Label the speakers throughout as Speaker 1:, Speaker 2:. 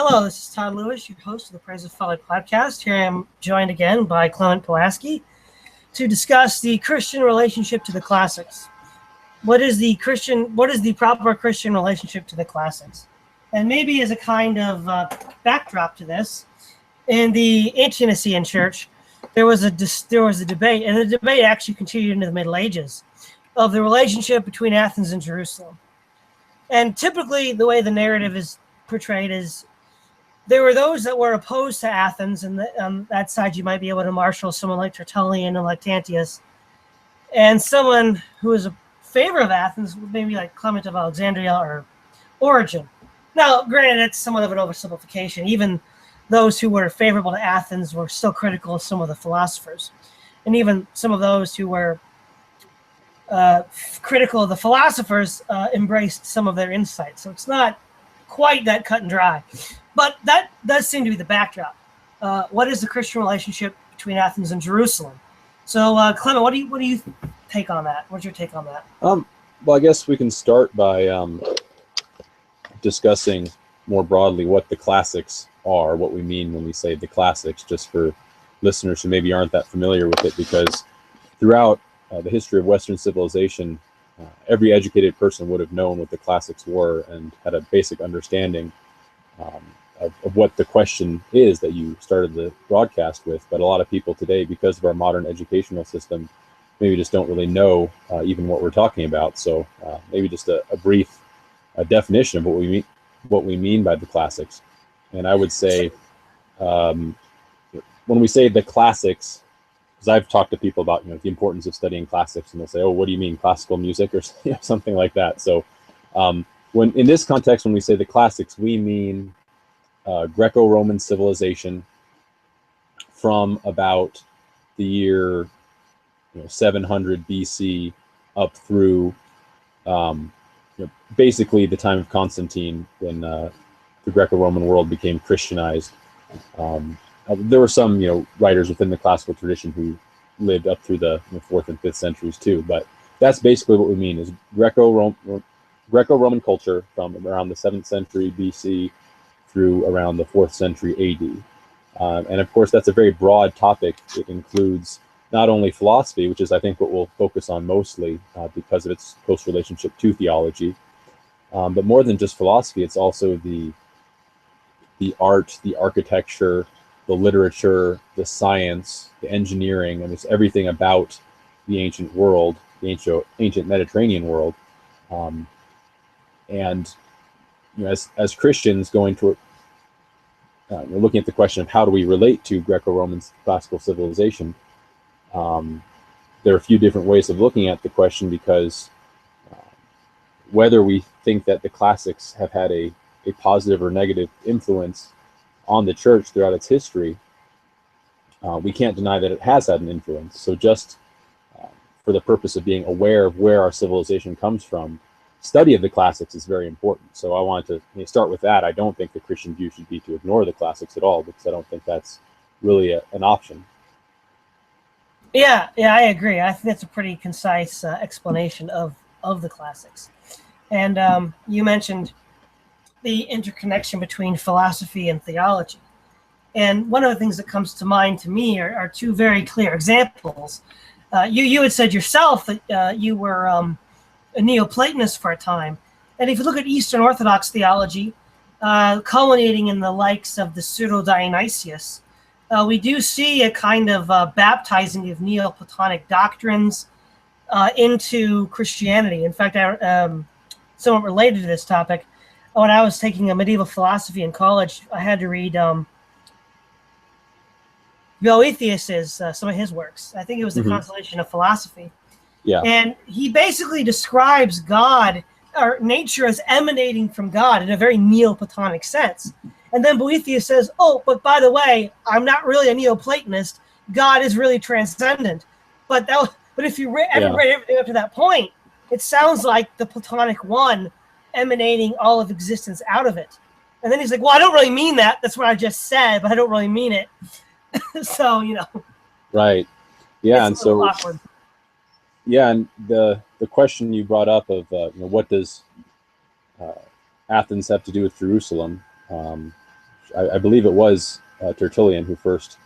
Speaker 1: Hello, this is Todd Lewis, your host of the Praise of Folly podcast. Here I am joined again by Clement Pulaski to discuss the Christian relationship to the classics. What is the proper Christian relationship to the classics? And maybe as a kind of backdrop to this, in the Nicene Church, there was a debate, and the debate actually continued into the Middle Ages, of the relationship between Athens and Jerusalem. And typically, the way the narrative is portrayed is there were those that were opposed to Athens, and on that side you might be able to marshal someone like Tertullian and Lactantius, and someone who was a favor of Athens, maybe like Clement of Alexandria or Origen. Now, granted, it's somewhat of an oversimplification. Even those who were favorable to Athens were still critical of some of the philosophers, and even some of those who were critical of the philosophers embraced some of their insights. So it's not quite that cut and dry. But that does seem to be the backdrop. What is the Christian relationship between Athens and Jerusalem? So, Clement, what do you take on that? What's your take on that?
Speaker 2: Well, I guess we can start by discussing more broadly what the classics are, what we mean when we say the classics, just for listeners who maybe aren't that familiar with it, because throughout the history of Western civilization, every educated person would have known what the classics were and had a basic understanding of what the question is that you started the broadcast with. But a lot of people today, because of our modern educational system, maybe just don't really know even what we're talking about. So maybe just a brief definition of what we mean by the classics. And I would say when we say the classics, because I've talked to people about the importance of studying classics, and they'll say, "Oh, what do you mean, classical music?" or something like that. So when in this context, when we say the classics, we mean Greco-Roman civilization from about the year 700 BC up through basically the time of Constantine, when the Greco-Roman world became Christianized. There were some writers within the classical tradition who lived up through the 4th and 5th centuries too, but that's basically what we mean is Greco-Roman culture from around the 7th century BC through around the 4th century AD. And of course, that's a very broad topic. It includes not only philosophy, which is I think what we'll focus on mostly because of its close relationship to theology, but more than just philosophy, it's also the art, the architecture, the literature, the science, the engineering, and it's everything about the ancient world, the ancient Mediterranean world. And as Christians going to we're looking at the question of how do we relate to Greco-Roman classical civilization, there are a few different ways of looking at the question, because whether we think that the classics have had a positive or negative influence on the church throughout its history, we can't deny that it has had an influence. So just for the purpose of being aware of where our civilization comes from, study of the classics is very important. So I wanted to start with that. I don't think the Christian view should be to ignore the classics at all, because I don't think that's really an option.
Speaker 1: Yeah, I agree. I think that's a pretty concise explanation of the classics. And you mentioned the interconnection between philosophy and theology. And one of the things that comes to mind to me are two very clear examples. You had said yourself that you were a Neoplatonist for a time. And if you look at Eastern Orthodox theology, culminating in the likes of the Pseudo-Dionysius, we do see a kind of baptizing of Neoplatonic doctrines into Christianity. In fact, somewhat related to this topic, when I was taking a medieval philosophy in college, I had to read Boethius's some of his works. I think it was the Consolation of Philosophy.
Speaker 2: Yeah.
Speaker 1: And he basically describes God or nature as emanating from God in a very Neoplatonic sense. And then Boethius says, "Oh, but by the way, I'm not really a Neoplatonist. God is really transcendent." But if you read everything up to that point, it sounds like the Platonic one emanating all of existence out of it. And then he's like, "Well, I don't really mean that. That's what I just said, but I don't really mean it." So
Speaker 2: Right. Yeah, and so
Speaker 1: awkward.
Speaker 2: Yeah, and the question you brought up of what does Athens have to do with Jerusalem? I believe it was Tertullian who first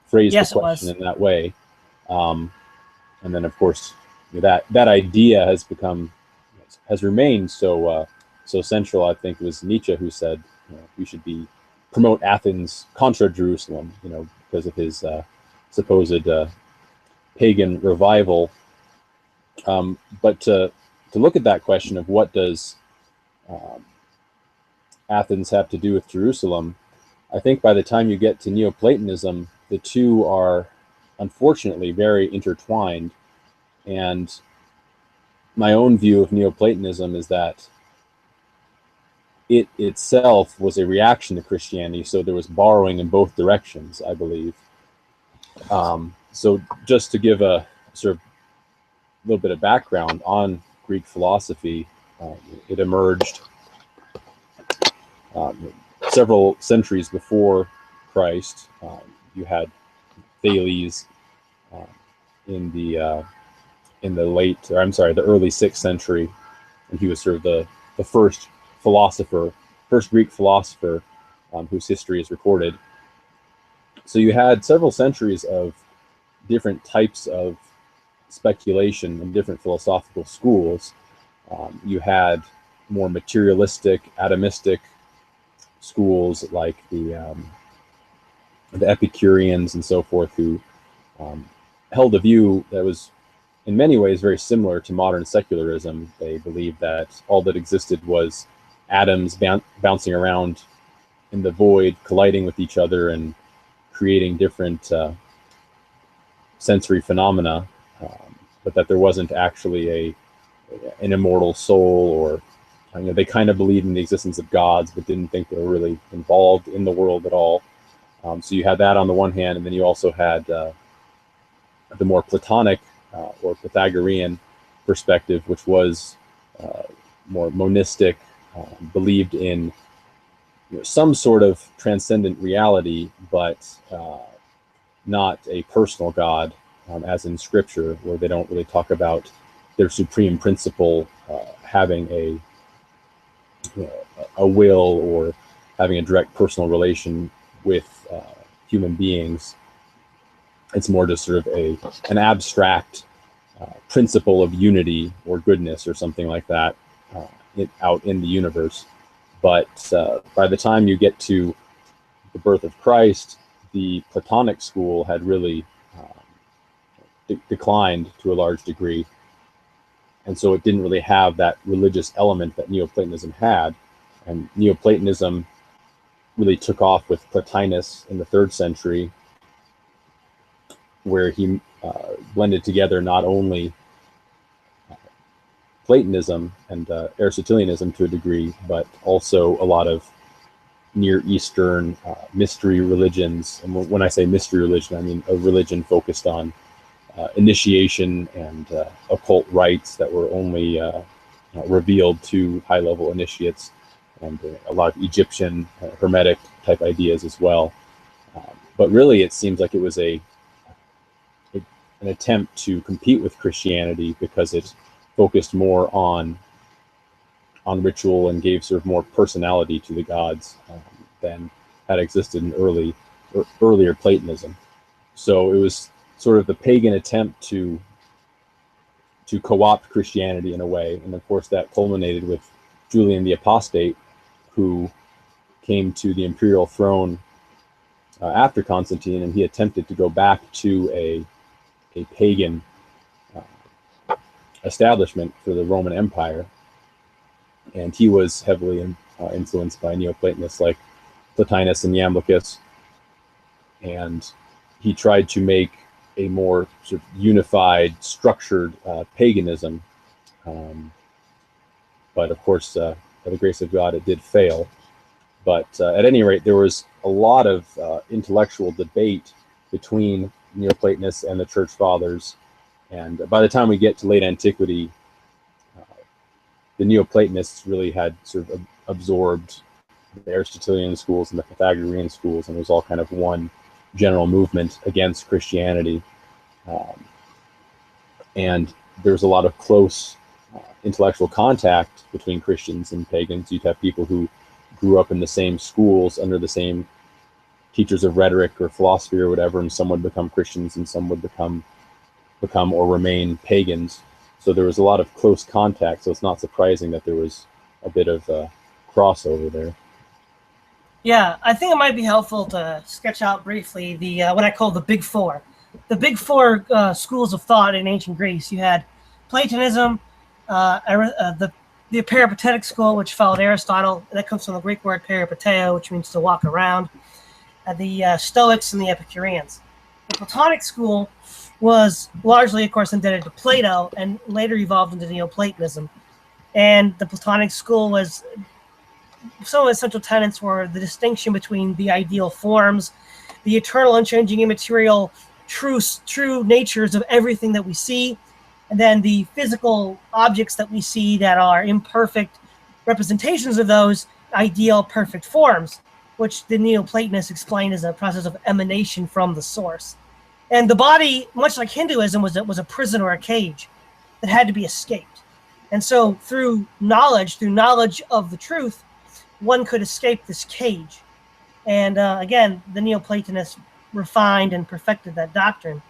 Speaker 2: phrased
Speaker 1: Yes,
Speaker 2: the
Speaker 1: it
Speaker 2: question
Speaker 1: was.
Speaker 2: in that way. And then, of course, that idea has remained so central. I think it was Nietzsche who said we should promote Athens contra Jerusalem, because of his supposed pagan revival. But to look at that question of what does Athens have to do with Jerusalem, I think by the time you get to Neoplatonism, the two are unfortunately very intertwined. And my own view of Neoplatonism is that it itself was a reaction to Christianity, so there was borrowing in both directions, I believe. So just to give a sort of little bit of background on Greek philosophy, it emerged several centuries before Christ. You had Thales in the early 6th century, and he was sort of the first Greek philosopher whose history is recorded. So you had several centuries of different types of speculation in different philosophical schools. You had more materialistic, atomistic schools like the Epicureans and so forth, who held a view that was in many ways very similar to modern secularism. They believed that all that existed was atoms bouncing around in the void, colliding with each other and creating different sensory phenomena, but that there wasn't actually an immortal soul, or they kind of believed in the existence of gods, but didn't think they were really involved in the world at all. So you had that on the one hand, and then you also had the more Platonic or Pythagorean perspective, which was more monistic, believed in some sort of transcendent reality, but not a personal God, as in Scripture, where they don't really talk about their supreme principle having a will or having a direct personal relation with human beings. It's more just sort of an abstract principle of unity or goodness or something like that out in the universe. But by the time you get to the birth of Christ, the Platonic school had really declined to a large degree. And so it didn't really have that religious element that Neoplatonism had. And Neoplatonism really took off with Plotinus in the 3rd century, where he blended together not only Platonism and Aristotelianism to a degree, but also a lot of Near Eastern mystery religions. And when I say mystery religion, I mean a religion focused on initiation and occult rites that were only revealed to high-level initiates, and a lot of Egyptian Hermetic type ideas as well. But really, it seems like it was an attempt to compete with Christianity, because it focused more on ritual and gave sort of more personality to the gods than had existed in earlier Platonism. So it was sort of the pagan attempt to co-opt Christianity in a way, and of course that culminated with Julian the Apostate, who came to the imperial throne after Constantine, and he attempted to go back to a pagan establishment for the Roman Empire, and he was heavily influenced by Neoplatonists like Plotinus and Iamblichus, and he tried to make a more sort of unified, structured paganism, but of course, by the grace of God, it did fail. But at any rate, there was a lot of intellectual debate between Neoplatonists and the Church Fathers, and by the time we get to late antiquity, the Neoplatonists really had sort of absorbed the Aristotelian schools and the Pythagorean schools, and it was all kind of one general movement against Christianity. And there's a lot of close intellectual contact between Christians and pagans. You'd have people who grew up in the same schools under the same teachers of rhetoric or philosophy or whatever, and some would become Christians and some would become or remain pagans. So there was a lot of close contact. So it's not surprising that there was a bit of crossover there.
Speaker 1: Yeah, I think it might be helpful to sketch out briefly the what I call the Big Four. The Big Four schools of thought in ancient Greece. You had Platonism, the Peripatetic school, which followed Aristotle. That comes from the Greek word peripateo, which means to walk around. The Stoics and the Epicureans. The Platonic school was largely, of course, indebted to Plato and later evolved into Neoplatonism. And the Platonic school was, some of the central tenets were the distinction between the ideal forms, the eternal, unchanging, immaterial, true natures of everything that we see, and then the physical objects that we see that are imperfect representations of those ideal, perfect forms, which the Neoplatonists explain as a process of emanation from the source. And the body, much like Hinduism, was a prison or a cage that had to be escaped. And so through knowledge of the truth, one could escape this cage. And again, the Neoplatonists refined and perfected that doctrine.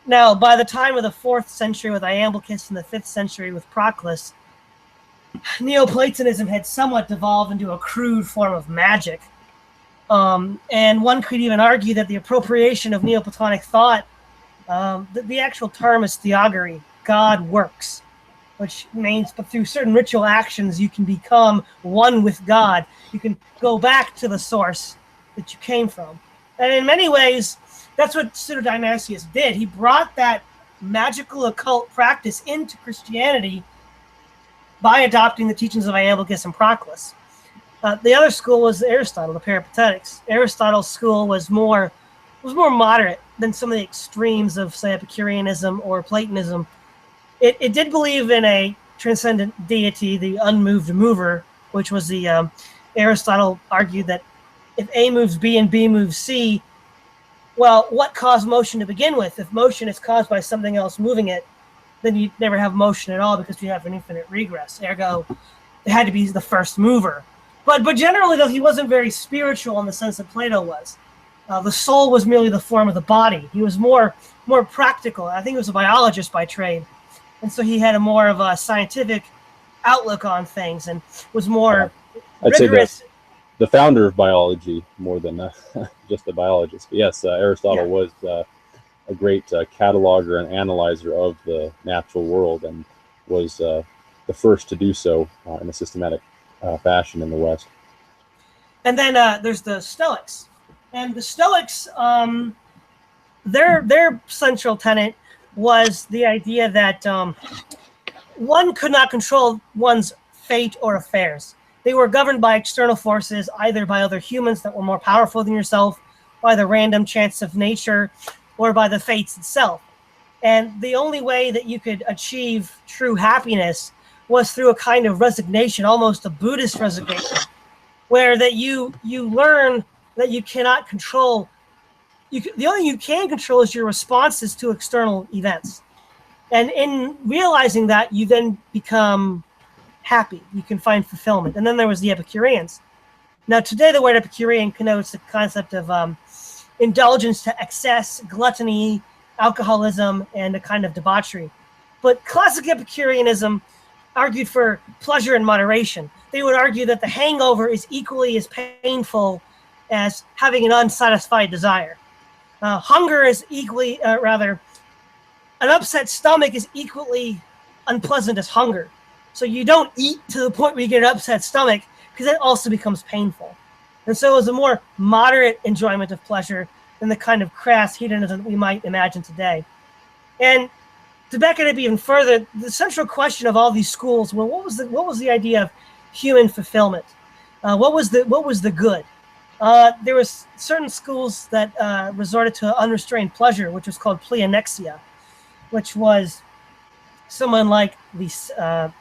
Speaker 1: Now, by the time of the 4th century with Iamblichus and the 5th century with Proclus, Neoplatonism had somewhat devolved into a crude form of magic. And one could even argue that the appropriation of Neoplatonic thought, the actual term is theogory, God works, which means but through certain ritual actions you can become one with God. You can go back to the source that you came from. And in many ways, that's what Pseudo-Dionysius did. He brought that magical occult practice into Christianity by adopting the teachings of Iamblichus and Proclus. The other school was Aristotle, the Peripatetics. Aristotle's school was more moderate than some of the extremes of, say, Epicureanism or Platonism. It did believe in a transcendent deity, the unmoved mover, which was the Aristotle argued that if A moves B and B moves C, well, what caused motion to begin with? If motion is caused by something else moving it, then you never have motion at all because you have an infinite regress. Ergo, it had to be the first mover. But generally, though, he wasn't very spiritual in the sense that Plato was. The soul was merely the form of the body. He was more practical. I think he was a biologist by trade. And so he had a more of a scientific outlook on things and was more
Speaker 2: I'd
Speaker 1: rigorous.
Speaker 2: say the founder of biology more than just a biologist. But yes, Aristotle was a great cataloger and analyzer of the natural world and was the first to do so in a systematic fashion in the West.
Speaker 1: And then there's the Stoics. And the Stoics, their central tenet was the idea that one could not control one's fate or affairs. They were governed by external forces, either by other humans that were more powerful than yourself, by the random chance of nature, or by the fates itself. And the only way that you could achieve true happiness was through a kind of resignation, almost a Buddhist resignation, where that you learn that you cannot control. The only thing you can control is your responses to external events. And in realizing that, you then become happy. You can find fulfillment. And then there was the Epicureans. Now, today, the word Epicurean connotes the concept of indulgence to excess, gluttony, alcoholism, and a kind of debauchery. But classic Epicureanism argued for pleasure and moderation. They would argue that the hangover is equally as painful as having an unsatisfied desire. Hunger is equally, an upset stomach is equally unpleasant as hunger. So you don't eat to the point where you get an upset stomach because that also becomes painful. And so it was a more moderate enjoyment of pleasure than the kind of crass hedonism that we might imagine today. And to back it up even further, the central question of all these schools, well, what was the idea of human fulfillment? What was the good? There was certain schools that resorted to unrestrained pleasure, which was called pleonexia, which was someone like the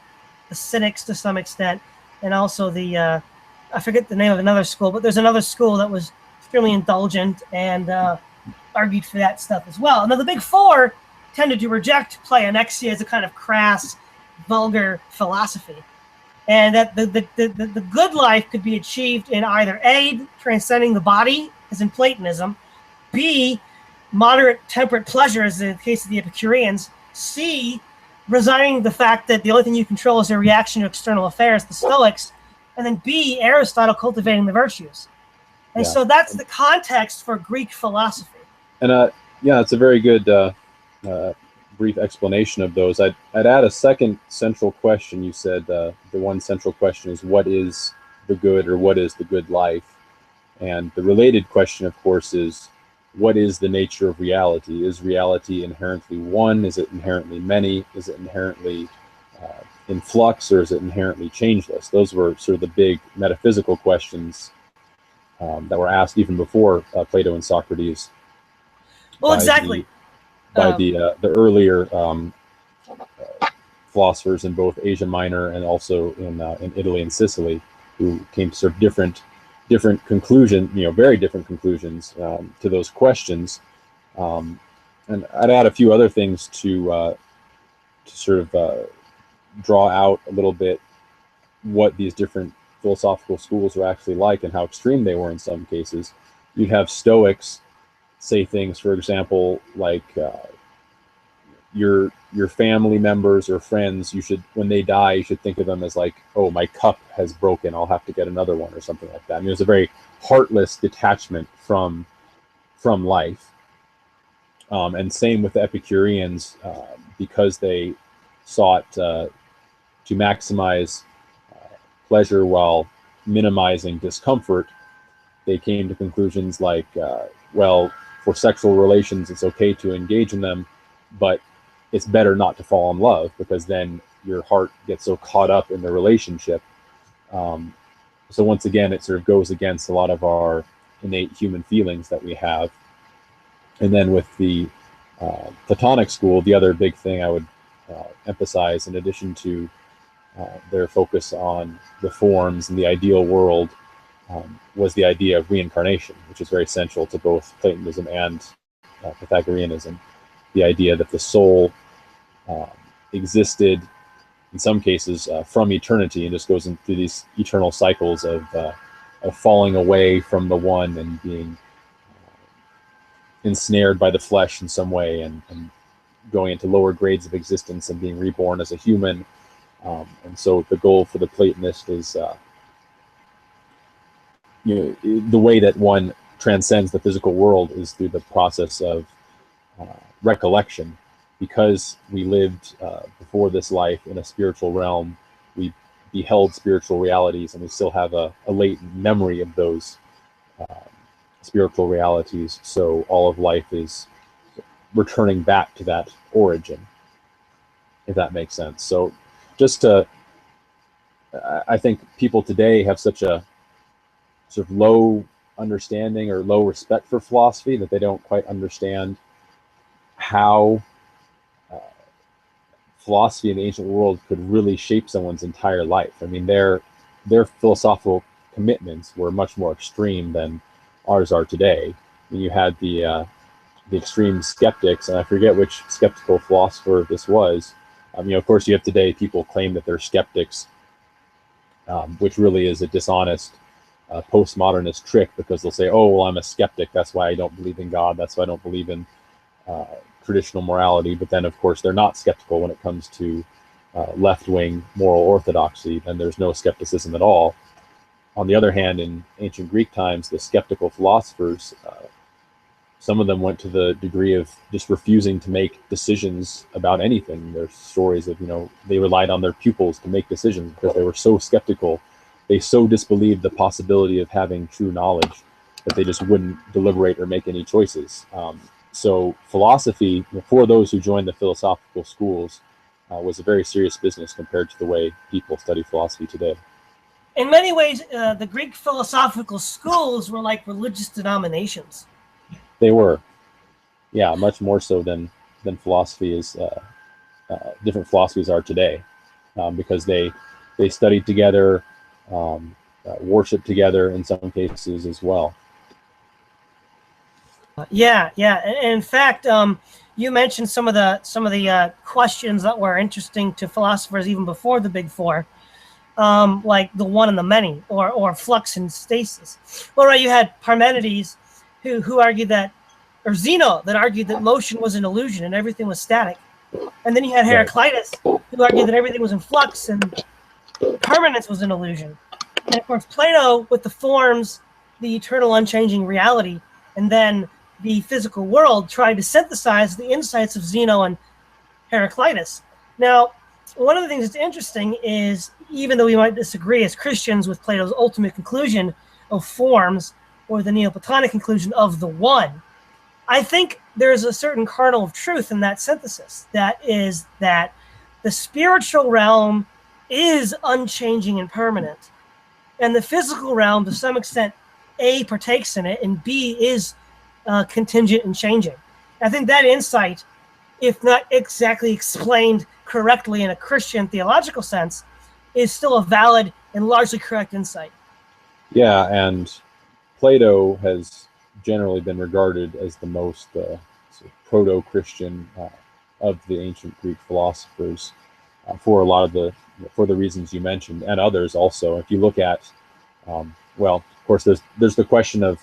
Speaker 1: Cynics to some extent, and also the I forget the name of another school, but there's another school that was extremely indulgent and argued for that stuff as well. Now the Big Four tended to reject pleonexia as a kind of crass, vulgar philosophy. and that the good life could be achieved in either A, transcending the body, as in Platonism, B, moderate temperate pleasure, as in the case of the Epicureans, C, resigning the fact that the only thing you control is your reaction to external affairs, the Stoics, and then B, Aristotle, cultivating the virtues. And so that's the context for Greek philosophy.
Speaker 2: And it's a very good brief explanation of those. I'd add a second central question. You said the one central question is, what is the good, or what is the good life? And the related question, of course, is, what is the nature of reality? Is reality inherently one? Is it inherently many? Is it inherently in flux, or is it inherently changeless? Those were sort of the big metaphysical questions that were asked even before Plato and Socrates.
Speaker 1: Well, exactly.
Speaker 2: By the earlier philosophers in both Asia Minor and also in Italy and Sicily, who came to sort of different conclusion, very different conclusions to those questions. And I'd add a few other things to sort of draw out a little bit what these different philosophical schools were actually like and how extreme they were in some cases. You'd have Stoics say things, for example, like your family members or friends, when they die, you should think of them as like, oh, my cup has broken, I'll have to get another one, or something like that. I mean, it was a very heartless detachment from life. And same with the Epicureans, because they sought to maximize pleasure while minimizing discomfort. They came to conclusions like, well, for sexual relations, it's okay to engage in them, but it's better not to fall in love, because then your heart gets so caught up in the relationship. So once again, it sort of goes against a lot of our innate human feelings that we have. And then with the Platonic school, the other big thing I would emphasize, in addition to their focus on the forms and the ideal world, was the idea of reincarnation, which is very central to both Platonism and Pythagoreanism. The idea that the soul existed, in some cases, from eternity, and just goes through these eternal cycles of falling away from the one and being ensnared by the flesh in some way, and going into lower grades of existence and being reborn as a human. And so the goal for the Platonist is the way that one transcends the physical world is through the process of recollection. Because we lived before this life in a spiritual realm, we beheld spiritual realities, and we still have a latent memory of those spiritual realities. So all of life is returning back to that origin, if that makes sense. So I think people today have such a sort of low understanding or low respect for philosophy that they don't quite understand how philosophy in the ancient world could really shape someone's entire life. I mean, their philosophical commitments were much more extreme than ours are today. I mean, you had the extreme skeptics, and I forget which skeptical philosopher this was. Of course, you have today people claim that they're skeptics, which really is a dishonest postmodernist trick, because they'll say, oh, well, I'm a skeptic, that's why I don't believe in God, that's why I don't believe in traditional morality. But then, of course, they're not skeptical when it comes to left-wing moral orthodoxy, and there's no skepticism at all. On the other hand, in ancient Greek times, the skeptical philosophers, some of them went to the degree of just refusing to make decisions about anything. There's stories of, they relied on their pupils to make decisions because they were so skeptical. They so disbelieved the possibility of having true knowledge that they just wouldn't deliberate or make any choices. So philosophy, for those who joined the philosophical schools, was a very serious business compared to the way people study philosophy today.
Speaker 1: In many ways, the Greek philosophical schools were like religious denominations.
Speaker 2: They were, yeah, much more so than philosophy is. Different philosophies are today, because they studied together, worship together in some cases as well.
Speaker 1: Yeah. In fact, you mentioned some of the questions that were interesting to philosophers even before the Big Four. like the one and the many, or flux and stasis. Well, right, you had Parmenides, who argued that, or Zeno, that argued that motion was an illusion and everything was static. And then you had Heraclitus, who argued that everything was in flux and permanence was an illusion. And of course, Plato, with the forms, the eternal unchanging reality, and then the physical world, tried to synthesize the insights of Zeno and Heraclitus. Now, one of the things that's interesting is, even though we might disagree as Christians with Plato's ultimate conclusion of forms, or the Neoplatonic conclusion of the one, I think there's a certain kernel of truth in that synthesis. That is that the spiritual realm is unchanging and permanent, and the physical realm, to some extent, A, partakes in it, and B, is contingent and changing. I think that insight, if not exactly explained correctly in a Christian theological sense, is still a valid and largely correct insight.
Speaker 2: Yeah, and Plato has generally been regarded as the most proto-Christian of the ancient Greek philosophers for a lot of for the reasons you mentioned, and others also. If you look at, well, of course, there's the question of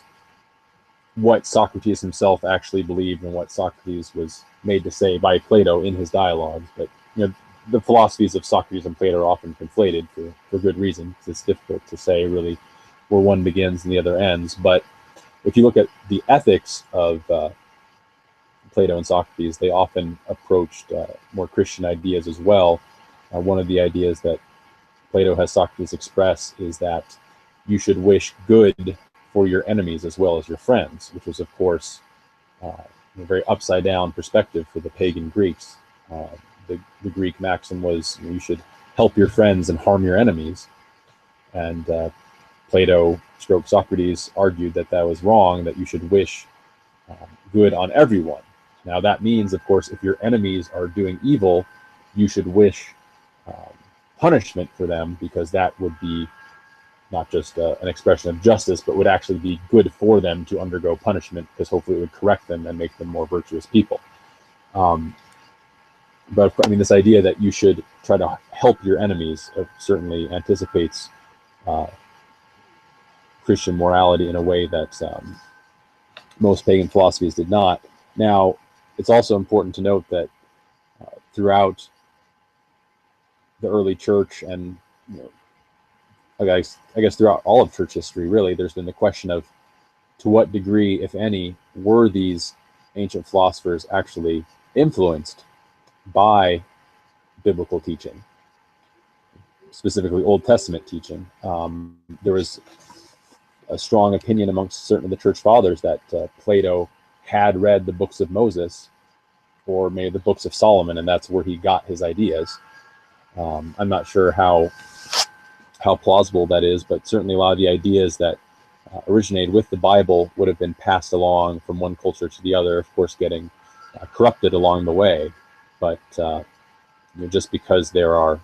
Speaker 2: what Socrates himself actually believed and what Socrates was made to say by Plato in his dialogues. But the philosophies of Socrates and Plato are often conflated for good reason, because it's difficult to say really where one begins and the other ends. But if you look at the ethics of Plato and Socrates, they often approached more Christian ideas as well. One of the ideas that Plato has Socrates express is that you should wish good for your enemies as well as your friends, which was, of course, a very upside-down perspective for the pagan Greeks. The Greek maxim was, you should help your friends and harm your enemies. And Plato, Socrates, argued that was wrong, that you should wish good on everyone. Now that means, of course, if your enemies are doing evil, you should wish punishment for them, because that would be not just an expression of justice, but would actually be good for them to undergo punishment, because hopefully it would correct them and make them more virtuous people. But I mean, this idea that you should try to help your enemies certainly anticipates Christian morality in a way that most pagan philosophies did not. Now, it's also important to note that throughout the early church, and I guess throughout all of church history, really, there's been the question of, to what degree, if any, were these ancient philosophers actually influenced by biblical teaching, specifically Old Testament teaching. There was a strong opinion amongst certain of the church fathers that Plato had read the books of Moses, or maybe the books of Solomon, and that's where he got his ideas. I'm not sure how plausible that is, but certainly a lot of the ideas that originated with the Bible would have been passed along from one culture to the other, of course getting corrupted along the way. But just because there are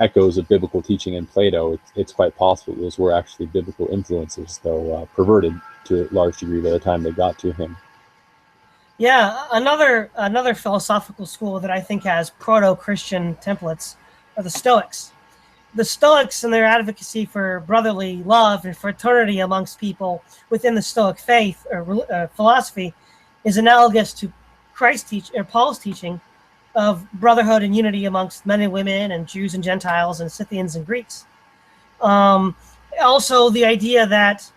Speaker 2: echoes of biblical teaching in Plato, it's quite possible those were actually biblical influences, though perverted to a large degree by the time they got to him.
Speaker 1: Yeah, another philosophical school that I think has proto-Christian templates are the Stoics. The Stoics and their advocacy for brotherly love and fraternity amongst people within the Stoic faith or philosophy is analogous to Paul's teaching of brotherhood and unity amongst men and women, and Jews and Gentiles, and Scythians and Greeks. Also, the idea that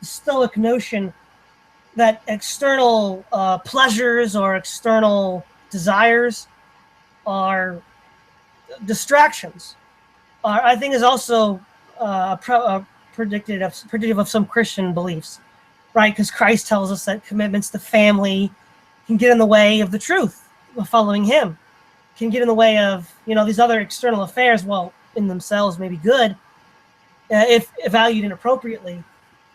Speaker 1: the Stoic notion that external pleasures or external desires are distractions, I think is also predictive of some Christian beliefs, right? Because Christ tells us that commitments to family can get in the way of the truth of following him, can get in the way of these other external affairs, while in themselves may be good, if valued inappropriately,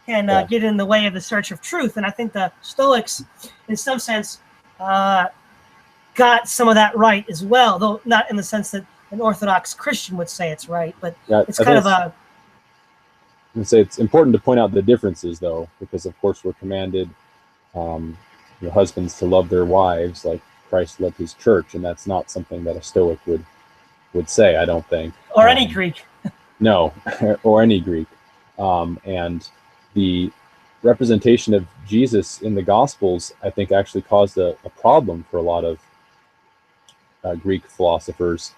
Speaker 1: can get in the way of the search of truth. And I think the Stoics, in some sense, got some of that right as well, though not in the sense that an Orthodox Christian would say it's right, but it's kind of a...
Speaker 2: I would say it's important to point out the differences, though, because of course we're commanded husbands to love their wives like Christ loved his church, and that's not something that a Stoic would say, I don't think.
Speaker 1: Or any Greek.
Speaker 2: No, or any Greek. And the representation of Jesus in the Gospels, I think, actually caused a problem for a lot of Greek philosophers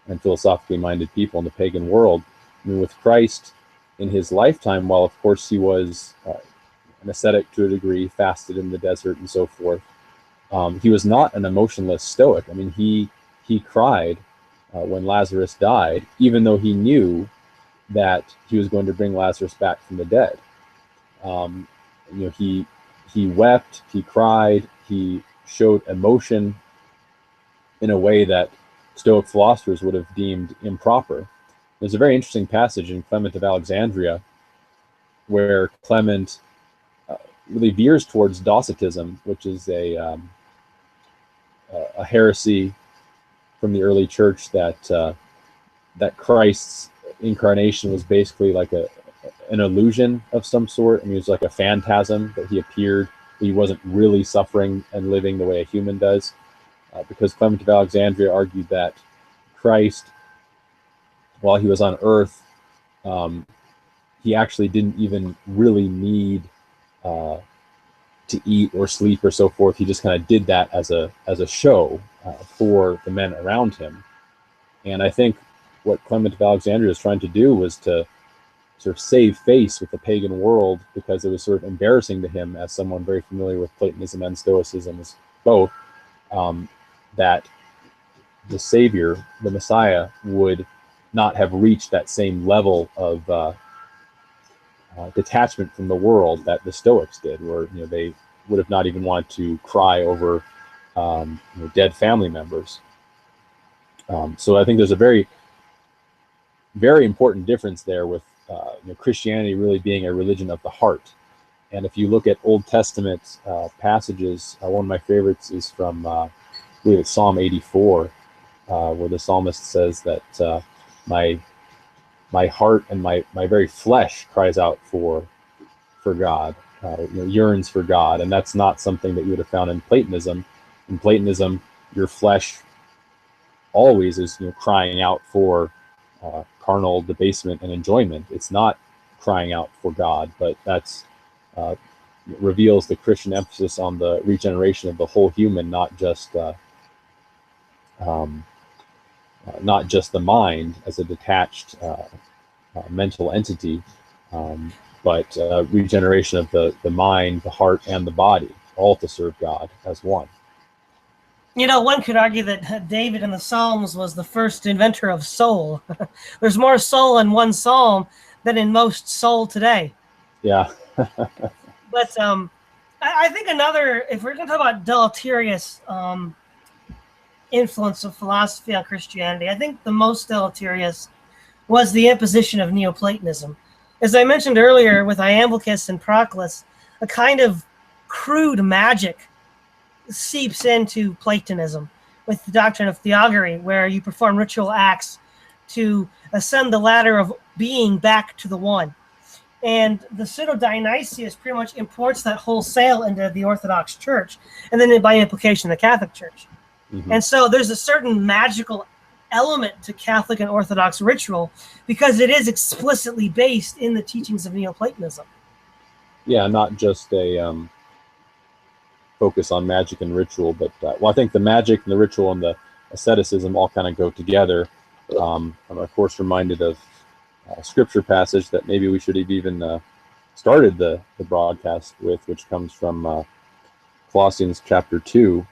Speaker 2: and philosophically minded people in the pagan world. I mean, with Christ in his lifetime, while of course he was an ascetic to a degree, fasted in the desert and so forth, he was not an emotionless stoic. I mean, he cried when Lazarus died, even though he knew that he was going to bring Lazarus back from the dead. He wept, he cried, he showed emotion in a way that Stoic philosophers would have deemed improper. There's a very interesting passage in Clement of Alexandria where Clement really veers towards Docetism, which is a heresy from the early church that Christ's incarnation was basically like an illusion of some sort. I mean, it was like a phantasm that he appeared. He wasn't really suffering and living the way a human does. Because Clement of Alexandria argued that Christ, while he was on earth, he actually didn't even really need to eat or sleep or so forth. He just kind of did that as a show for the men around him. And I think what Clement of Alexandria was trying to do was to sort of save face with the pagan world, because it was sort of embarrassing to him, as someone very familiar with Platonism and Stoicism as both, that the Savior, the Messiah, would not have reached that same level of detachment from the world that the Stoics did, where they would have not even wanted to cry over dead family members. So I think there's a very, very important difference there with Christianity really being a religion of the heart. And if you look at Old Testament passages, one of my favorites is from I believe it's Psalm 84, where the psalmist says that my heart and my very flesh cries out for God, yearns for God. And that's not something that you would have found in Platonism. In Platonism, your flesh always is crying out for carnal debasement and enjoyment. It's not crying out for God, but that's reveals the Christian emphasis on the regeneration of the whole human, not just the mind as a detached mental entity, but regeneration of the mind, the heart, and the body, all to serve God as one.
Speaker 1: One could argue that David in the Psalms was the first inventor of soul. There's more soul in one psalm than in most soul today.
Speaker 2: Yeah.
Speaker 1: But I think another, if we're going to talk about deleterious influence of philosophy on Christianity, I think the most deleterious was the imposition of Neoplatonism. As I mentioned earlier, with Iamblichus and Proclus, a kind of crude magic seeps into Platonism with the doctrine of theogory, where you perform ritual acts to ascend the ladder of being back to the one. And the Pseudo-Dionysius pretty much imports that wholesale into the Orthodox Church, and then by implication the Catholic Church. Mm-hmm. And so there's a certain magical element to Catholic and Orthodox ritual because it is explicitly based in the teachings of Neoplatonism.
Speaker 2: Yeah, not just a focus on magic and ritual, but I think the magic and the ritual and the asceticism all kind of go together. I'm of course reminded of a scripture passage that maybe we should have even started the broadcast with, which comes from Colossians chapter 2,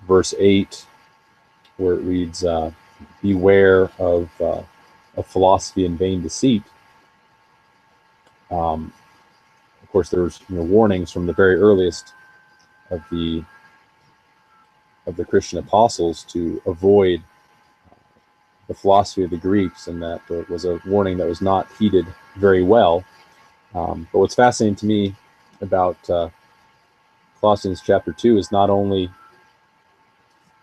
Speaker 2: verse 8, where it reads, beware of philosophy and vain deceit. Of course, there's warnings from the very earliest of the Christian apostles to avoid the philosophy of the Greeks, and that was a warning that was not heeded very well. But what's fascinating to me about Colossians chapter 2 is not only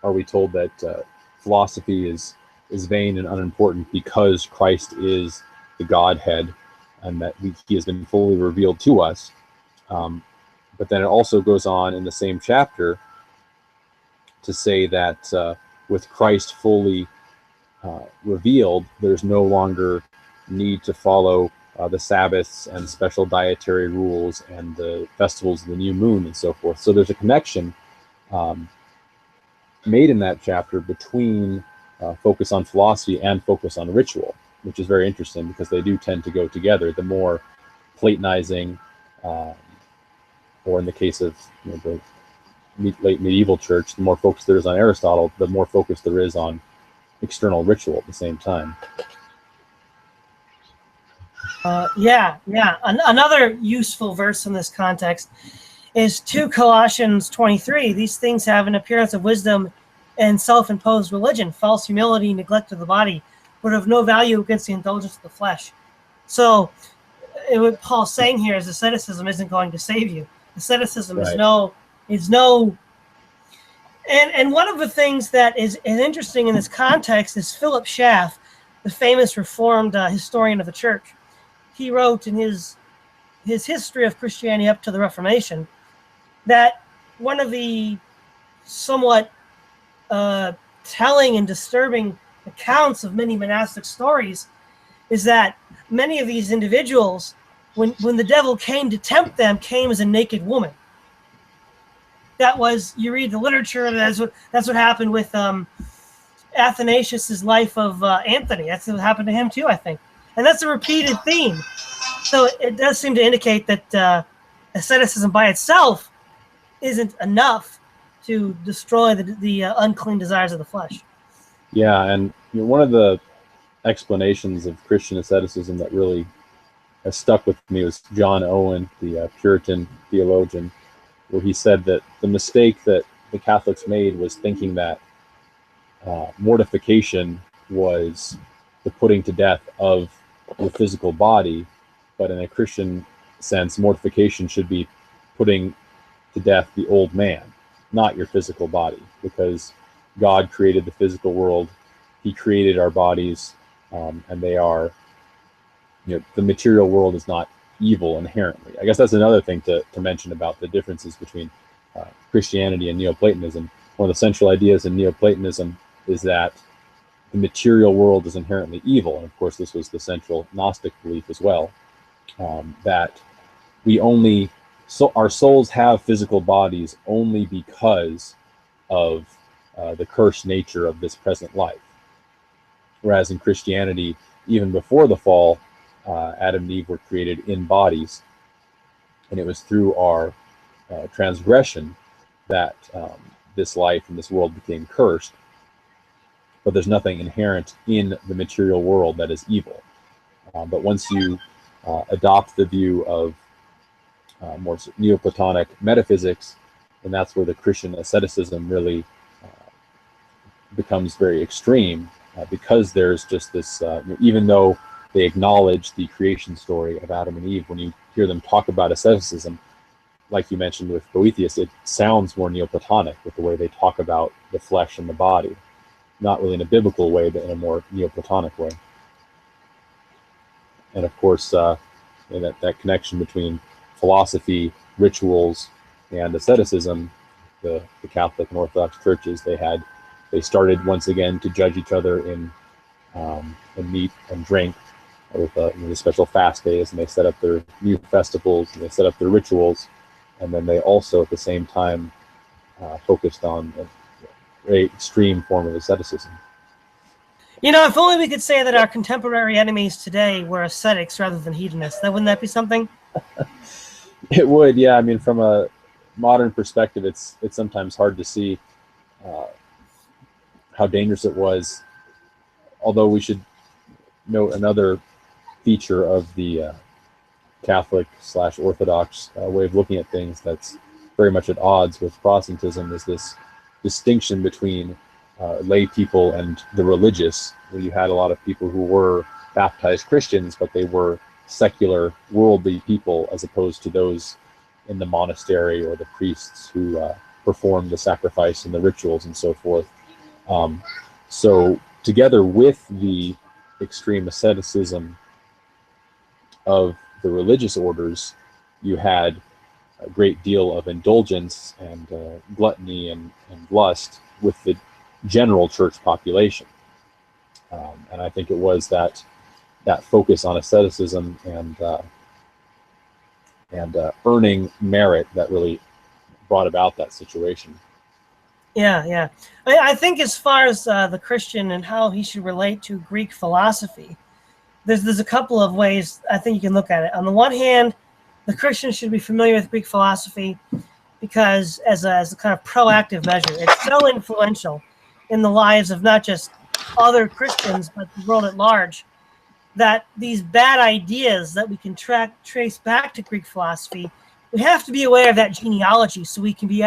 Speaker 2: are we told that philosophy is vain and unimportant because Christ is the Godhead and that he has been fully revealed to us, but then it also goes on in the same chapter to say that with Christ fully revealed, there's no longer need to follow the Sabbaths and special dietary rules and the festivals of the new moon and so forth. So there's a connection made in that chapter between focus on philosophy and focus on ritual, which is very interesting because they do tend to go together. The more Platonizing, or in the case of the late medieval church, the more focus there is on Aristotle, the more focus there is on external ritual at the same time.
Speaker 1: Another useful verse in this context is 2 Colossians 23. These things have an appearance of wisdom and self-imposed religion, false humility, neglect of the body, but of no value against the indulgence of the flesh. So what Paul's saying here is asceticism isn't going to save you. Asceticism
Speaker 2: Right.
Speaker 1: is no. And one of the things that is interesting in this context is Philip Schaff, the famous Reformed historian of the church. He wrote in his history of Christianity up to the Reformation that one of the somewhat telling and disturbing accounts of many monastic stories is that many of these individuals, when the devil came to tempt them, came as a naked woman. That was, you read the literature, that's what happened with Athanasius's life of Anthony. That's what happened to him too, I think. And that's a repeated theme. So it does seem to indicate that asceticism by itself isn't enough to destroy the unclean desires of the flesh.
Speaker 2: Yeah, and one of the explanations of Christian asceticism that really has stuck with me was John Owen, the Puritan theologian, where he said that the mistake that the Catholics made was thinking that mortification was the putting to death of the physical body, but in a Christian sense, mortification should be putting to death the old man, not your physical body, because God created the physical world. He created our bodies, and they are, the material world is not evil inherently. I guess that's another thing to mention about the differences between Christianity and Neoplatonism. One of the central ideas in Neoplatonism is that the material world is inherently evil, and of course this was the central Gnostic belief as well, that our souls have physical bodies only because of the cursed nature of this present life. Whereas in Christianity, even before the fall, Adam and Eve were created in bodies, and it was through our transgression that this life and this world became cursed. But there's nothing inherent in the material world that is evil. But once you adopt the view of more Neoplatonic metaphysics, and that's where the Christian asceticism really becomes very extreme, because there's just this, even though they acknowledge the creation story of Adam and Eve, when you hear them talk about asceticism, like you mentioned with Boethius, it sounds more Neoplatonic with the way they talk about the flesh and the body. Not really in a biblical way, but in a more Neoplatonic way. And of course, that connection between philosophy, rituals, and asceticism, the Catholic and Orthodox churches, they started once again to judge each other in meat and drink, with the special fast days, and they set up their new festivals, and they set up their rituals, and then they also at the same time focused on a very extreme form of asceticism.
Speaker 1: If only we could say that our contemporary enemies today were ascetics rather than hedonists. Wouldn't that be something?
Speaker 2: It would, yeah. I mean, from a modern perspective, it's sometimes hard to see how dangerous it was. Although we should note another feature of the Catholic/Orthodox way of looking at things that's very much at odds with Protestantism is this distinction between lay people and the religious, where you had a lot of people who were baptized Christians, but they were secular, worldly people, as opposed to those in the monastery or the priests who performed the sacrifice and the rituals and so forth. So together with the extreme asceticism of the religious orders, you had a great deal of indulgence and gluttony and lust with the general church population. And I think it was that focus on asceticism and earning merit that really brought about that situation.
Speaker 1: Yeah. I think as far as the Christian and how he should relate to Greek philosophy, there's a couple of ways I think you can look at it. On the one hand, the Christian should be familiar with Greek philosophy because as a kind of proactive measure, it's so influential in the lives of not just other Christians, but the world at large, that these bad ideas that we can trace back to Greek philosophy, we have to be aware of that genealogy so we can be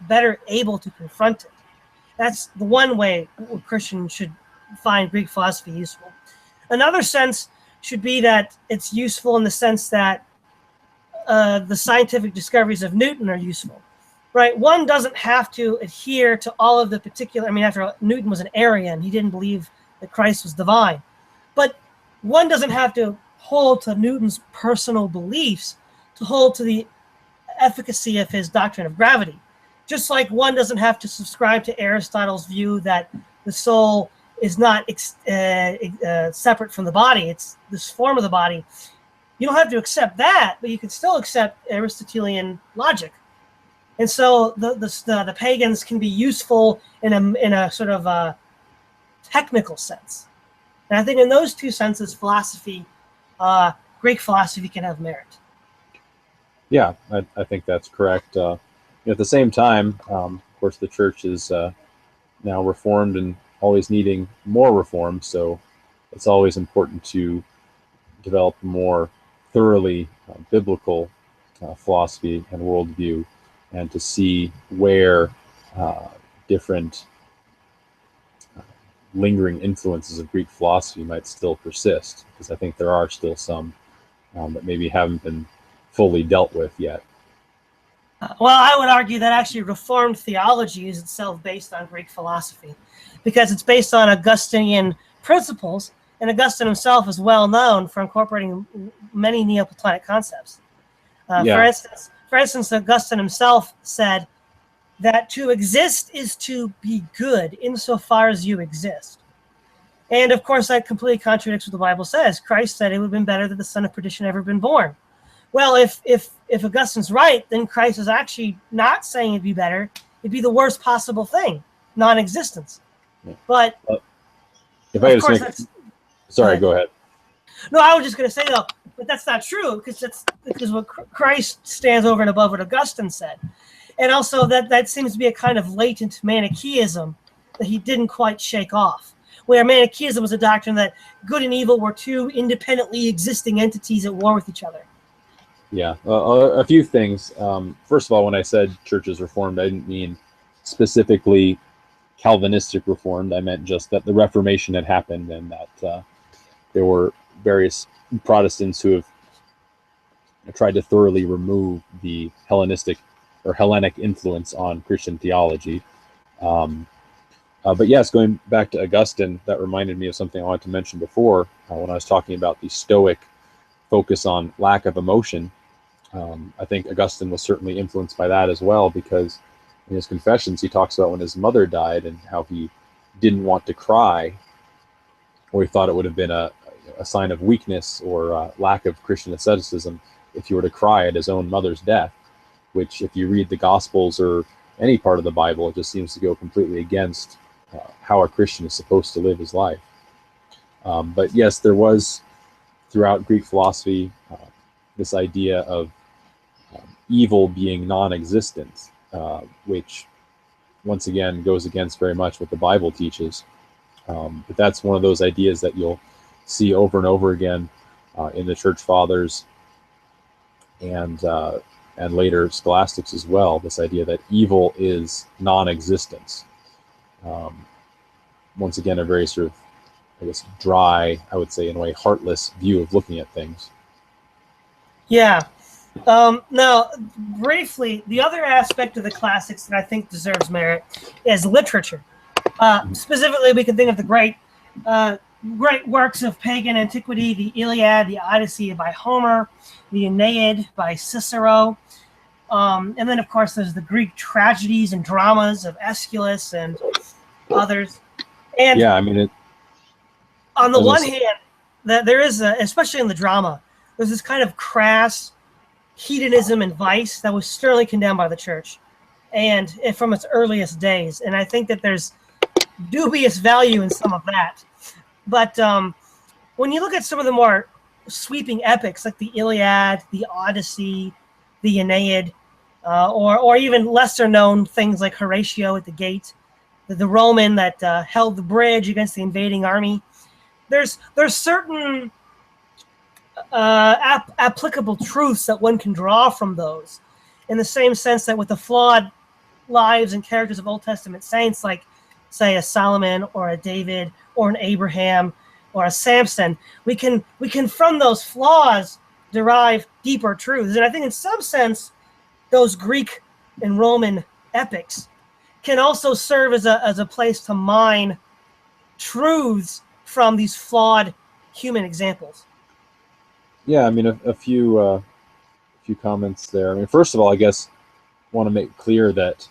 Speaker 1: better able to confront it. That's the one way a Christian should find Greek philosophy useful. Another sense should be that it's useful in the sense that the scientific discoveries of Newton are useful, right? One doesn't have to adhere to all of the particular, after all, Newton was an Arian. He didn't believe that Christ was divine. But one doesn't have to hold to Newton's personal beliefs to hold to the efficacy of his doctrine of gravity. Just like one doesn't have to subscribe to Aristotle's view that the soul is not separate from the body. It's this form of the body. You don't have to accept that, but you can still accept Aristotelian logic. And so the pagans can be useful in a sort of a technical sense. And I think in those two senses, Greek philosophy can have merit.
Speaker 2: Yeah, I think that's correct. At the same time, of course, the church is now reformed and always needing more reform. So it's always important to develop more thoroughly biblical philosophy and worldview, and to see where different lingering influences of Greek philosophy might still persist, because I think there are still some that maybe haven't been fully dealt with yet.
Speaker 1: Well, I would argue that actually Reformed theology is itself based on Greek philosophy, because it's based on Augustinian principles, and Augustine himself is well known for incorporating many Neoplatonic concepts. For instance, Augustine himself said that to exist is to be good insofar as you exist. And of course, that completely contradicts what the Bible says. Christ said it would have been better that the son of perdition never been born. Well, if Augustine's right, then Christ is actually not saying it'd be better. It'd be the worst possible thing, non-existence. But
Speaker 2: if I just sorry, go ahead.
Speaker 1: No, I was just going to say though, but that's not true, because what Christ stands over and above what Augustine said, and also that seems to be a kind of latent Manichaeism that he didn't quite shake off. Where Manichaeism was a doctrine that good and evil were two independently existing entities at war with each other.
Speaker 2: Yeah, a few things. First of all, when I said churches reformed, I didn't mean specifically Calvinistic reformed. I meant just that the Reformation had happened, and that there were various Protestants who have tried to thoroughly remove the Hellenistic or Hellenic influence on Christian theology. But yes, going back to Augustine, that reminded me of something I wanted to mention before when I was talking about the Stoic focus on lack of emotion. I think Augustine was certainly influenced by that as well, because in his Confessions, he talks about when his mother died and how he didn't want to cry, or he thought it would have been a sign of weakness or lack of Christian asceticism if he were to cry at his own mother's death, which if you read the Gospels or any part of the Bible, it just seems to go completely against how a Christian is supposed to live his life. But yes, there was throughout Greek philosophy this idea of evil being non-existent, which once again goes against very much what the Bible teaches. But that's one of those ideas that you'll see over and over again in the Church Fathers and later scholastics as well. This idea that evil is non-existence. Once again, a very sort of, I guess, dry, I would say in a way, heartless view of looking at things.
Speaker 1: Yeah. Now, briefly, the other aspect of the classics that I think deserves merit is literature. Specifically, we can think of the great works of pagan antiquity: the Iliad, the Odyssey by Homer, the Aeneid by Cicero, and then, of course, there's the Greek tragedies and dramas of Aeschylus and others. And
Speaker 2: yeah, I mean,
Speaker 1: on the one hand, that there is, especially in the drama, there's this kind of crass hedonism and vice that was sternly condemned by the church, and from its earliest days. And I think that there's dubious value in some of that. But when you look at some of the more sweeping epics like the Iliad, the Odyssey, the Aeneid, or even lesser known things like Horatio at the Gate, the Roman that held the bridge against the invading army, there's certain applicable truths that one can draw from those, in the same sense that with the flawed lives and characters of Old Testament saints, like say a Solomon or a David or an Abraham or a Samson, we can from those flaws derive deeper truths. And I think in some sense those Greek and Roman epics can also serve as a place to mine truths from these flawed human examples.
Speaker 2: Yeah, I mean, a few comments there. I mean, first of all, I guess I want to make clear that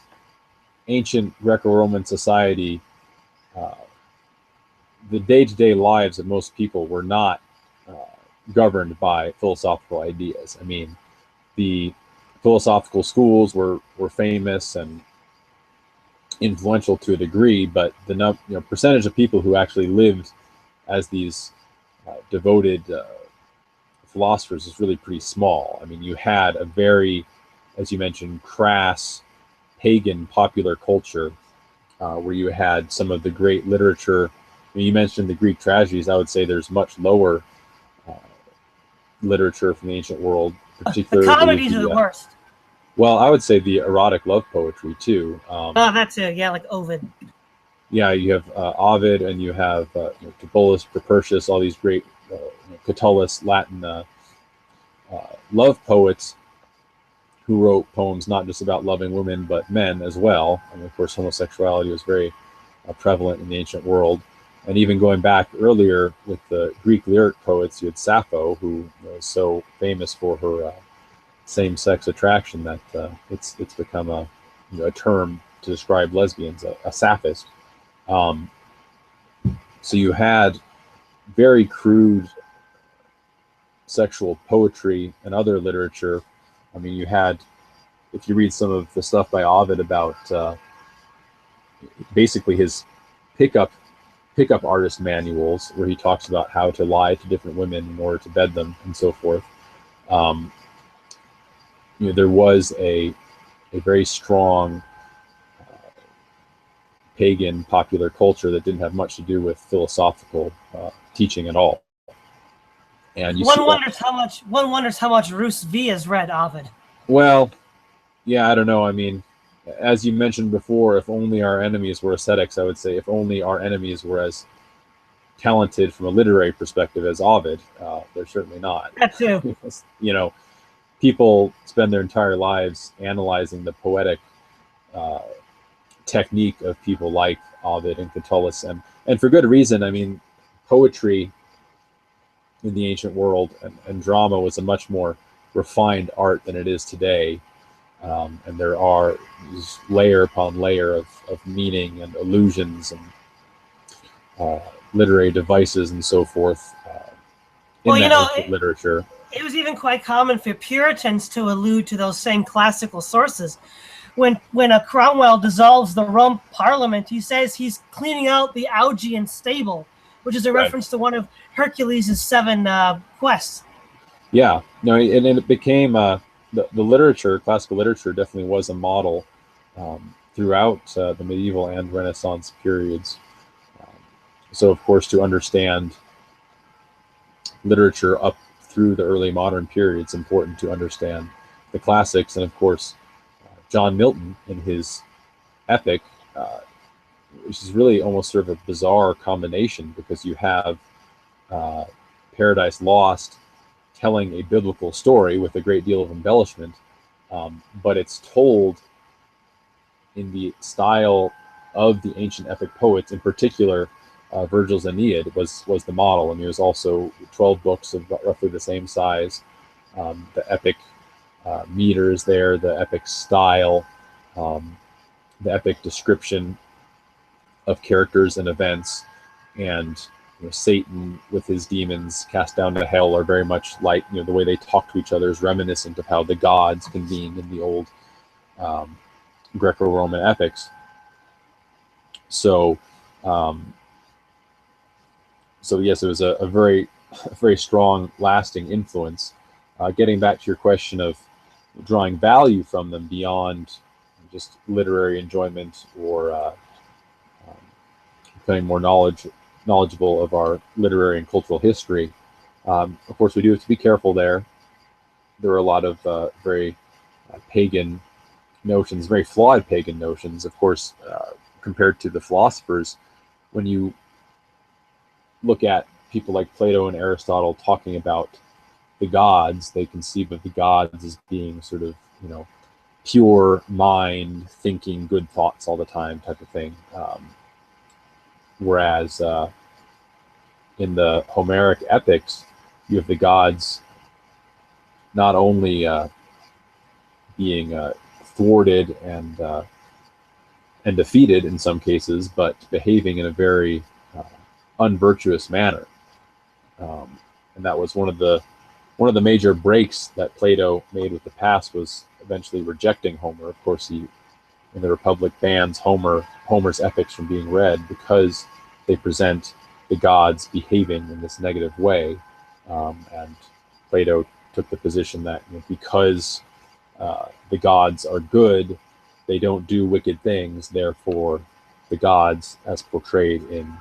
Speaker 2: ancient Greco-Roman society, the day-to-day lives of most people were not governed by philosophical ideas. I mean, the philosophical schools were famous and influential to a degree, but the percentage of people who actually lived as these devoted philosophers is really pretty small. I mean, you had a very, as you mentioned, crass pagan popular culture where you had some of the great literature. I mean, you mentioned the Greek tragedies. I would say there's much lower literature from the ancient world, particularly
Speaker 1: the comedies are the worst.
Speaker 2: Well, I would say the erotic love poetry too.
Speaker 1: That's it. Yeah, like Ovid.
Speaker 2: Yeah, you have Ovid, and you have Tibullus, Propertius, all these great Catullus, Latin love poets who wrote poems not just about loving women but men as well. And of course, homosexuality was very prevalent in the ancient world. And even going back earlier with the Greek lyric poets, you had Sappho, who was so famous for her same-sex attraction that it's become a term to describe lesbians, a Sapphist. So you had very crude sexual poetry and other literature. I mean, you had, if you read some of the stuff by Ovid about basically his pickup artist manuals, where he talks about how to lie to different women in order to bed them and so forth. There was a very strong pagan popular culture that didn't have much to do with philosophical teaching at all. And
Speaker 1: one wonders how much Rus V has read Ovid.
Speaker 2: Well, yeah, I don't know. I mean, as you mentioned before, if only our enemies were ascetics, I would say if only our enemies were as talented from a literary perspective as Ovid. They're certainly not.
Speaker 1: That too.
Speaker 2: People spend their entire lives analyzing the poetic technique of people like Ovid and Catullus, and for good reason. I mean, poetry in the ancient world and drama was a much more refined art than it is today. And there are layer upon layer of meaning and allusions and literary devices and so forth in ancient literature.
Speaker 1: It was even quite common for Puritans to allude to those same classical sources. When a Cromwell dissolves the Rome Parliament, he says he's cleaning out the Augean stable, which is a reference to one of Hercules' 7 quests.
Speaker 2: Yeah, no, and it became the literature, classical literature, definitely was a model throughout the medieval and Renaissance periods. So, of course, to understand literature up through the early modern period, it's important to understand the classics. And, of course, John Milton in his epic, which is really almost sort of a bizarre combination, because you have Paradise Lost telling a biblical story with a great deal of embellishment, but it's told in the style of the ancient epic poets. In particular, Virgil's Aeneid was the model, and it was also 12 books of roughly the same size. The epic meters there, the epic style, the epic description of characters and events, and Satan with his demons cast down to hell are very much like, the way they talk to each other is reminiscent of how the gods convened in the old Greco-Roman epics. So, yes, it was a very, very strong, lasting influence. Getting back to your question of drawing value from them beyond just literary enjoyment or becoming more knowledgeable of our literary and cultural history. Of course, we do have to be careful there. There are a lot of very pagan notions, very flawed pagan notions. Of course, compared to the philosophers, when you look at people like Plato and Aristotle talking about the gods, they conceive of the gods as being sort of, pure mind, thinking good thoughts all the time type of thing. Whereas in the Homeric epics, you have the gods not only being thwarted and defeated in some cases, but behaving in a very unvirtuous manner. And that was one of the major breaks that Plato made with the past, was eventually rejecting Homer. Of course, he in the Republic bans Homer's epics from being read because they present the gods behaving in this negative way. And Plato took the position that because the gods are good, they don't do wicked things. Therefore, the gods, as portrayed in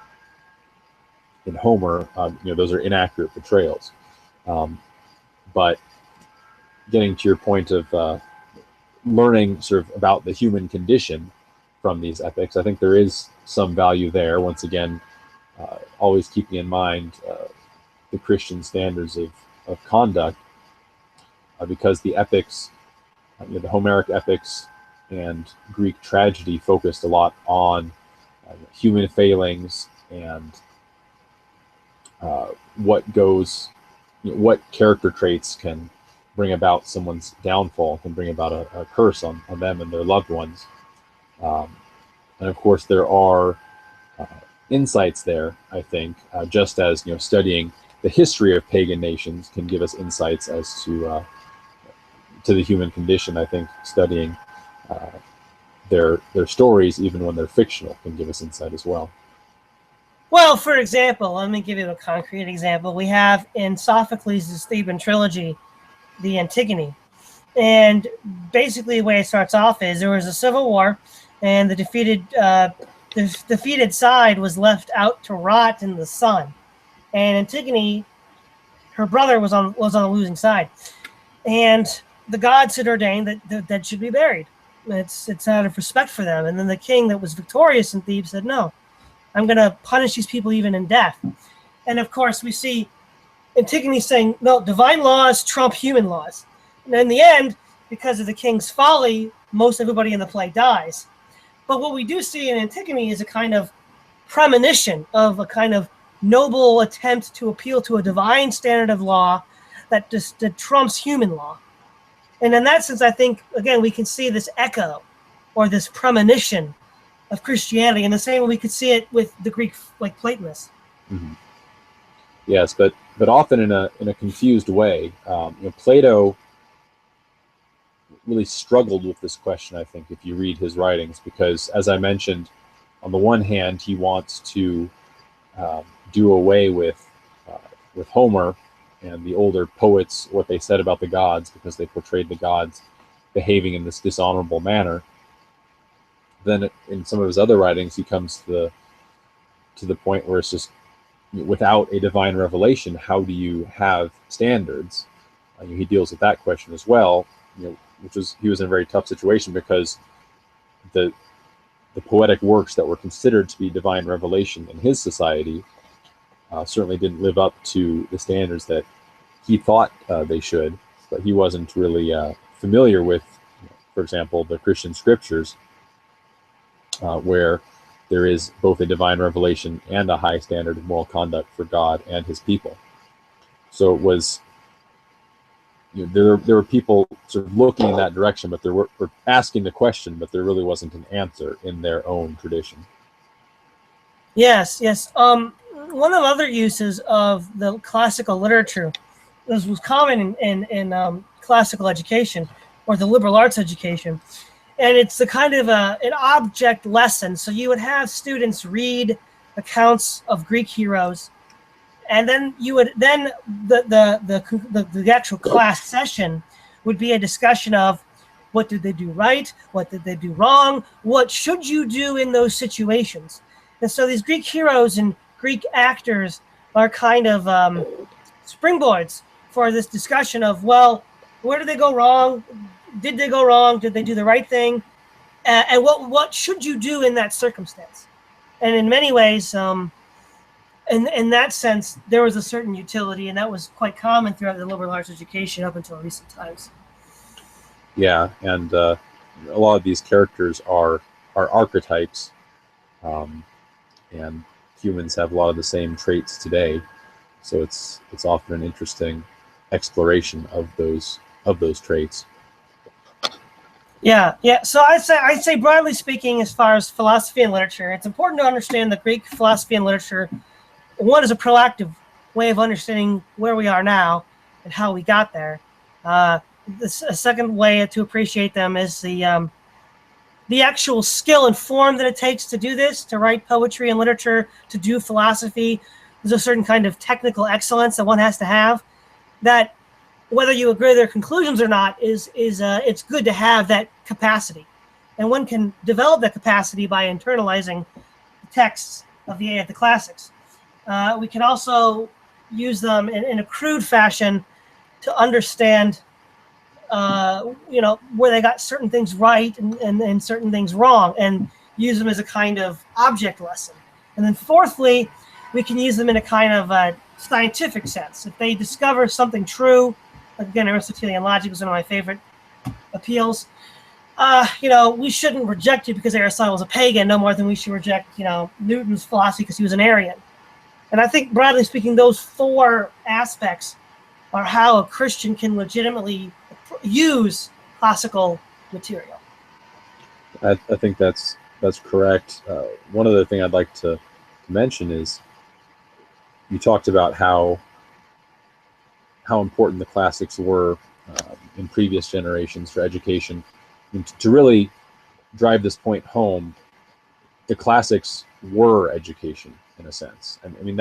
Speaker 2: Homer, those are inaccurate portrayals. But getting to your point of learning sort of about the human condition from these epics, I think there is some value there. Once again, always keeping in mind the Christian standards of conduct, because the epics, the Homeric epics and Greek tragedy focused a lot on human failings and what character traits can bring about someone's downfall, can bring about a curse on them and their loved ones. And of course, there are insights there, I think, just as studying the history of pagan nations can give us insights as to the human condition. I think studying their stories, even when they're fictional, can give us insight as well.
Speaker 1: Well, for example, let me give you a concrete example. We have in Sophocles' Theban trilogy, the Antigone. And basically the way it starts off is there was a civil war, and the defeated side was left out to rot in the sun. And Antigone, her brother, was on the losing side. And the gods had ordained that the dead should be buried. It's out of respect for them. And then the king that was victorious in Thebes said, no, I'm going to punish these people even in death. And of course, we see Antigone saying, no, divine laws trump human laws. And in the end, because of the king's folly, most everybody in the play dies. But what we do see in Antigone is a kind of premonition of a kind of noble attempt to appeal to a divine standard of law that trumps human law. And in that sense, I think, again, we can see this echo or this premonition of Christianity in the same way we could see it with the Greek, like Platonists.
Speaker 2: Mm-hmm. Yes, but often in a confused way. Plato really struggled with this question, I think, if you read his writings, because, as I mentioned, on the one hand, he wants to do away with Homer and the older poets, what they said about the gods, because they portrayed the gods behaving in this dishonorable manner. Then in some of his other writings, he comes to the point where it's just, without a divine revelation, how do you have standards? He deals with that question as well, he was in a very tough situation, because the poetic works that were considered to be divine revelation in his society certainly didn't live up to the standards that he thought they should, but he wasn't really familiar with, for example, the Christian scriptures, where there is both a divine revelation and a high standard of moral conduct for God and his people. So it was, there were people sort of looking in that direction, but were asking the question, but there really wasn't an answer in their own tradition.
Speaker 1: Yes. one of the other uses of the classical literature, this was common in classical education or the liberal arts education, and it's the kind of an object lesson. So you would have students read accounts of Greek heroes, and then the actual class session would be a discussion of what did they do right, what did they do wrong, what should you do in those situations. And so these Greek heroes and Greek actors are kind of springboards for this discussion of, well, where did they go wrong? Did they go wrong? Did they do the right thing? And what should you do in that circumstance? And in many ways, in that sense, there was a certain utility, and that was quite common throughout the liberal arts education up until recent times.
Speaker 2: Yeah, and a lot of these characters are archetypes, and humans have a lot of the same traits today. So it's often an interesting exploration of those traits.
Speaker 1: Yeah. So I'd say broadly speaking, as far as philosophy and literature, it's important to understand the Greek philosophy and literature. One is a proactive way of understanding where we are now and how we got there. A second way to appreciate them is the actual skill and form that it takes to do this, to write poetry and literature, to do philosophy. There's a certain kind of technical excellence that one has to have that, whether you agree with their conclusions or not, is it's good to have that capacity. And one can develop that capacity by internalizing the texts of the classics. We can also use them in a crude fashion to understand where they got certain things right and certain things wrong, and use them as a kind of object lesson. And then fourthly, we can use them in a kind of a scientific sense. If they discover something true, again, Aristotelian logic was one of my favorite appeals. We shouldn't reject it because Aristotle was a pagan, no more than we should reject, Newton's philosophy because he was an Arian. And I think, broadly speaking, those four aspects are how a Christian can legitimately use classical material.
Speaker 2: I think that's correct. One other thing I'd like to mention is you talked about how important the classics were in previous generations for education. And to really drive this point home, the classics were education in a sense. And I mean,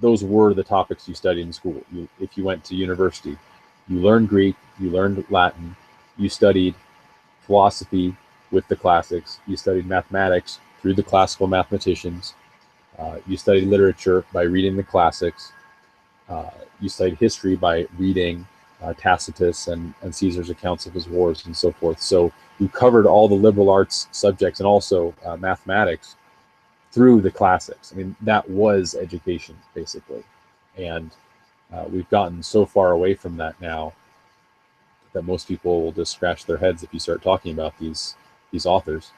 Speaker 2: those were the topics you studied in school. If you went to university, you learned Greek, you learned Latin, you studied philosophy with the classics, you studied mathematics through the classical mathematicians, you studied literature by reading the classics, you studied history by reading Tacitus and Caesar's accounts of his wars and so forth. So you covered all the liberal arts subjects and also mathematics through the classics. I mean, that was education, basically. And we've gotten so far away from that now that most people will just scratch their heads if you start talking about these authors.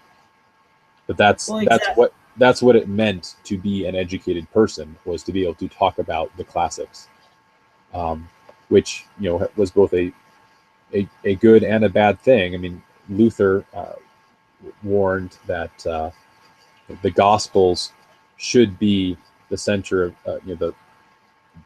Speaker 2: But that's what it meant to be an educated person, was to be able to talk about the classics, which was both a good and a bad thing. I mean, Luther warned that the Gospels should be the center of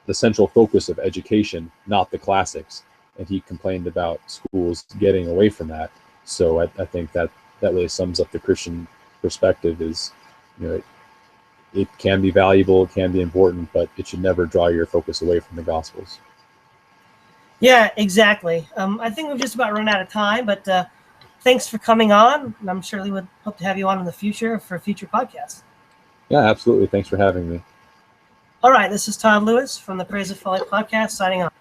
Speaker 2: the central focus of education, not the classics. And he complained about schools getting away from that. So I think that really sums up the Christian perspective. Is it can be valuable, it can be important, but it should never draw your focus away from the Gospels.
Speaker 1: Yeah, exactly. I think we've just about run out of time, but thanks for coming on. And I'm sure we would hope to have you on in the future for future podcasts.
Speaker 2: Yeah, absolutely. Thanks for having me.
Speaker 1: All right, this is Todd Lewis from the Praise of Folly podcast, signing off.